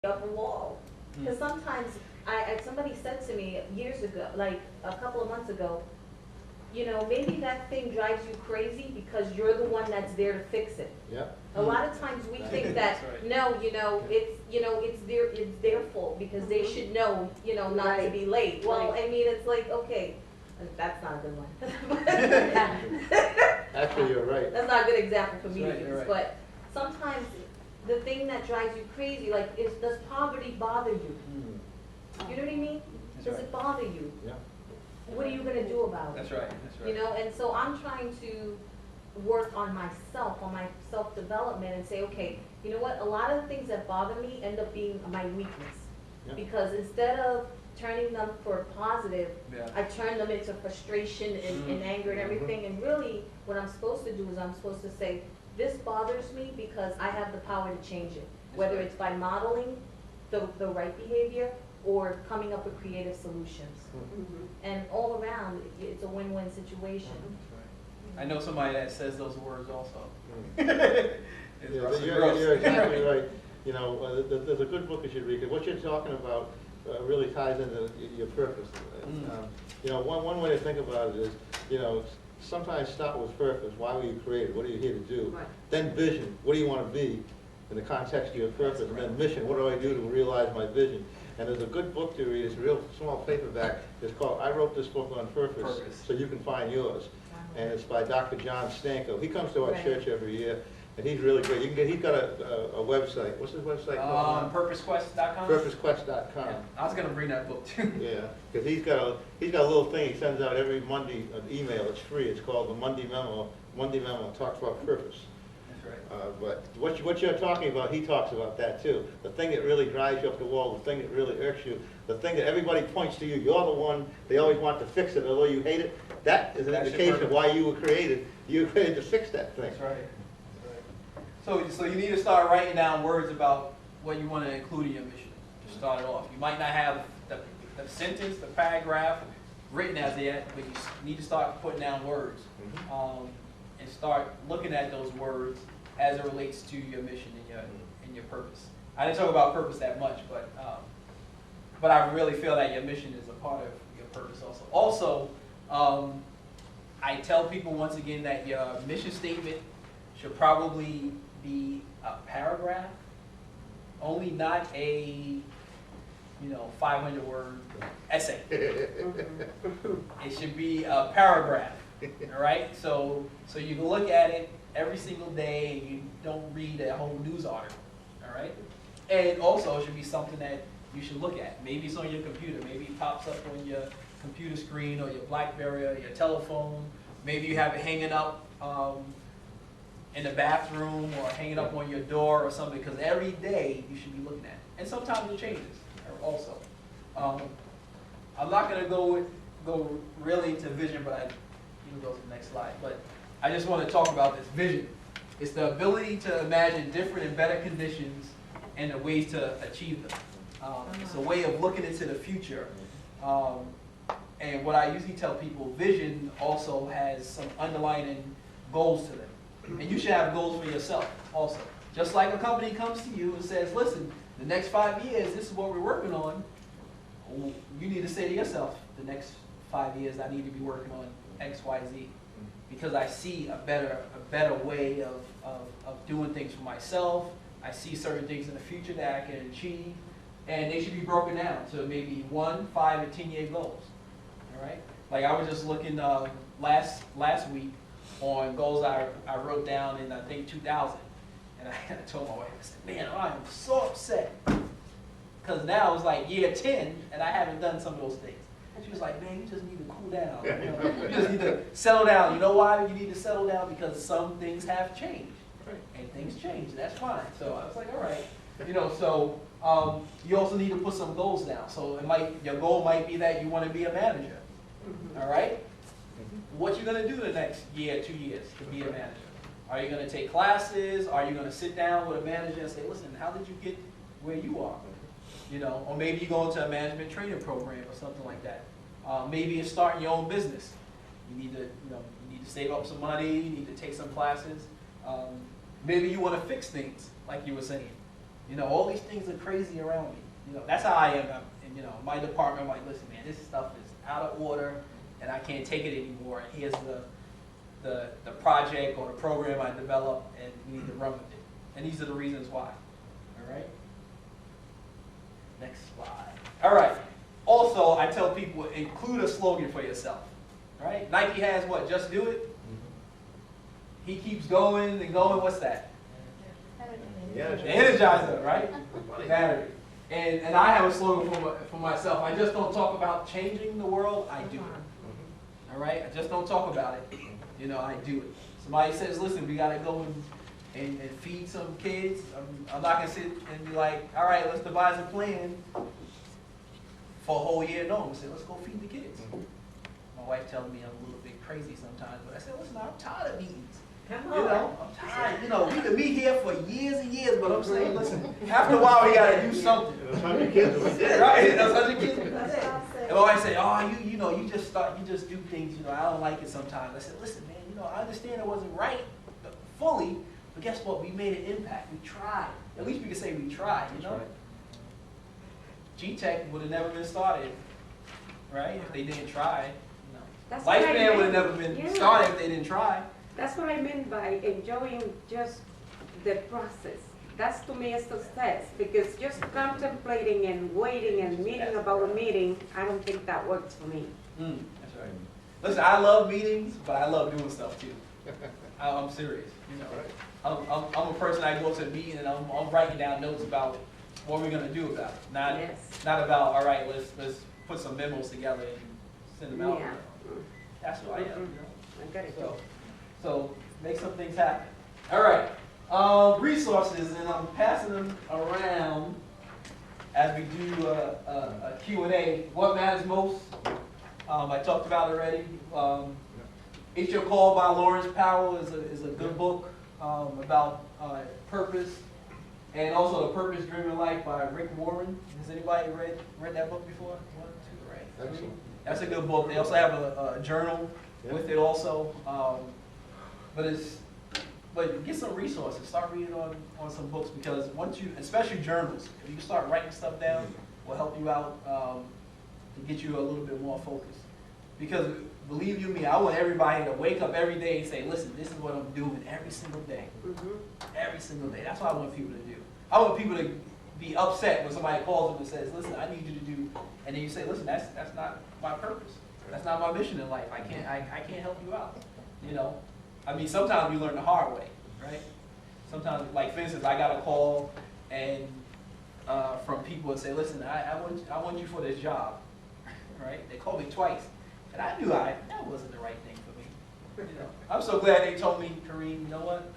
up a wall. Because sometimes somebody said to me years ago, like a couple of months ago, you know, maybe that thing drives you crazy because you're the one that's there to fix it. Yeah. A lot of times we think that, no, you know, it's their fault because they should know, you know, not to be late. Well, I mean, it's like, okay, that's not a good one. Actually, you're right. That's not a good example for me to use, right. but sometimes the thing that drives you crazy, like, does poverty bother you? You know what I mean? Does it bother you? Yeah. What are you gonna do about it? That's right. That's right. You know, and so I'm trying to work on myself, on my self-development and say, okay, you know what, a lot of the things that bother me end up being my weakness. Yeah. Because instead of turning them for positive, Yeah. I turn them into frustration and anger and everything. And really, what I'm supposed to do is I'm supposed to say, this bothers me because I have the power to change it. Whether it's by modeling the right behavior or coming up with creative solutions. And all around, it's a win-win situation. I know somebody that says those words also. You're exactly right. You know, there's a good book you should read. What you're talking about really ties into your purpose. You know, one way to think about it is, you know, sometimes start with purpose. Why were you created? What are you here to do? Right. Then vision. What do you want to be in the context of your purpose? And then mission. What do I do to realize my vision? And there's a good book to read. It's a real small paperback. It's called I Wrote This Book on Purpose, so you can find yours. And it's by Dr. John Stanko. He comes to our church every year, and he's really great. You can get. He's got a website. What's his website called? PurposeQuest.com. PurposeQuest.com. Yeah, I was gonna bring that book too. Yeah, because he's got a little thing he sends out every Monday, an email. It's free. It's called the Monday Memo. Monday Memo talks about purpose. That's right. But what you're talking about, he talks about that too. The thing that really drives you up the wall, the thing that really irks you, the thing that everybody points to you, you're the one they always want to fix it, although you hate it. That is an indication of why you were created. You were created to fix that thing. That's right. That's right. So you need to start writing down words about what you want to include in your mission. To start it off. You might not have the sentence, the paragraph written as yet, but you need to start putting down words and start looking at those words as it relates to your mission and your purpose. I didn't talk about purpose that much, but I really feel that your mission is a part of your purpose also. Also, I tell people once again that your mission statement should probably be a paragraph, only not a 500-word essay. It should be a paragraph, all right? So you can look at it every single day and you don't read a whole news article, all right? And also it should be something that you should look at. Maybe it's on your computer. Maybe it pops up on your computer screen or your BlackBerry or your telephone. Maybe you have it hanging up in the bathroom or hanging up on your door or something, because every day you should be looking at it. And sometimes it changes also. I'm not going to go really into vision, but you can go to the next slide. But I just want to talk about this vision. It's the ability to imagine different and better conditions and the ways to achieve them. It's a way of looking into the future. And what I usually tell people, vision also has some underlying goals to them. And you should have goals for yourself also. Just like a company comes to you and says, listen, the next 5 years, this is what we're working on. You need to say to yourself, the next 5 years, I need to be working on X, Y, Z. Because I see a better way of doing things for myself. I see certain things in the future that I can achieve. And they should be broken down to maybe 1, 5, and 10-year goals. All right? Like I was just looking last week on goals I wrote down in, I think, 2000. And I told my wife, I said, man, I am so upset. Because now it's like year 10, and I haven't done some of those things. And she was like, man, you just need to cool down. You know? You just need to settle down. You know why you need to settle down? Because some things have changed. And things change. That's fine. So I was like, all right. So you also need to put some goals down. So your goal might be that you want to be a manager. All right? What you going to do the next year, 2 years to be a manager? Are you going to take classes? Are you going to sit down with a manager and say, listen, how did you get where you are? Or maybe you go into a management training program or something like that. Maybe it's starting your own business. You need to save up some money. You need to take some classes. Maybe you want to fix things, like you were saying. You know, all these things are crazy around me. You know, that's how I am. And, you know, my department, I'm like, listen, man, this stuff is out of order, and I can't take it anymore. And here's the project or the program I developed, and we need to run with it. And these are the reasons why. All right? Next slide. All right. Also, I tell people, include a slogan for yourself. All right? Nike has what? Just do it? He keeps going and going. What's that? Yeah. The Energizer, right? Battery. And I have a slogan for myself. I just don't talk about changing the world, I do it. All right? I just don't talk about it. You know, I do it. Somebody says, listen, we got to go and feed some kids. I'm not going to sit and be like, all right, let's devise a plan for a whole year. No, I'm going to say, let's go feed the kids. My wife tells me I'm a little bit crazy sometimes, but I said, listen, I'm tired of meetings. Come You on. know, I'm tired. You know, we could meet here for years and years, but I'm saying, listen, after a while we gotta do something. That's how your kids will be dead. Right? That's how your kids. That's what I'm saying. And my wife say, oh, you know, you just do things. You know, I don't like it sometimes. I said, listen, man, you know, I understand it wasn't right fully, but guess what? We made an impact. We tried. At least we can say we tried. You know, That's G-Tech would have never been started, right? If they didn't try. You know, That's what I Lifespan would have meant. never been Yeah. started if they didn't try. That's what I meant by enjoying just the process. That's to me a success, because just contemplating and waiting and meeting about a meeting, I don't think that works for me. That's right. Listen, I love meetings, but I love doing stuff too. I'm serious. You know, I'm a person. I go to a meeting and I'm writing down notes about what we're gonna do about it. Not about, all right, let's put some memos together and send them out. Yeah. That's who I am. You know? I got it. So make some things happen. All right. Resources, and I'm passing them around as we do a Q&A. What matters most? I talked about it already. It's Your Call by Lawrence Powell is a good book about purpose, and also The Purpose Driven Life by Rick Warren. Has anybody read that book before? 1, 2, right? Excellent. That's a good book. They also have a journal with it also. But get some resources. Start reading on some books, because once you, especially journals, if you start writing stuff down, will help you out to get you a little bit more focused. Because believe you me, I want everybody to wake up every day and say, listen, this is what I'm doing every single day. Every single day. That's what I want people to do. I want people to be upset when somebody calls them and says, listen, I need you to do, and then you say, listen, that's not my purpose. That's not my mission in life. I can't help you out. You know? I mean, sometimes we learn the hard way, right? Sometimes, like for instance, I got a call and from people and say, listen, I want you for this job, right? They called me twice, and I knew that wasn't the right thing for me. You know, I'm so glad they told me, Karriem, you know what?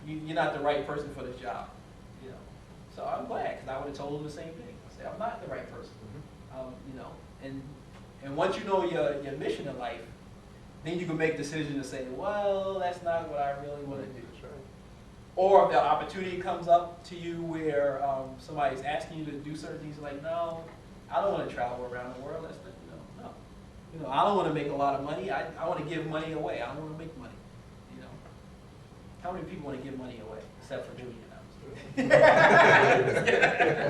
You're not the right person for this job. You know, so I'm glad, because I would have told them the same thing. I said, I'm not the right person. You know, and once you know your mission in life, then you can make decisions and say, well, that's not what I really want to do. Or if the opportunity comes up to you where somebody's asking you to do certain things, like, no, I don't want to travel around the world. That's not, no. You know, I don't want to make a lot of money. I want to give money away. I don't want to make money. You know, how many people want to give money away, except for Julian?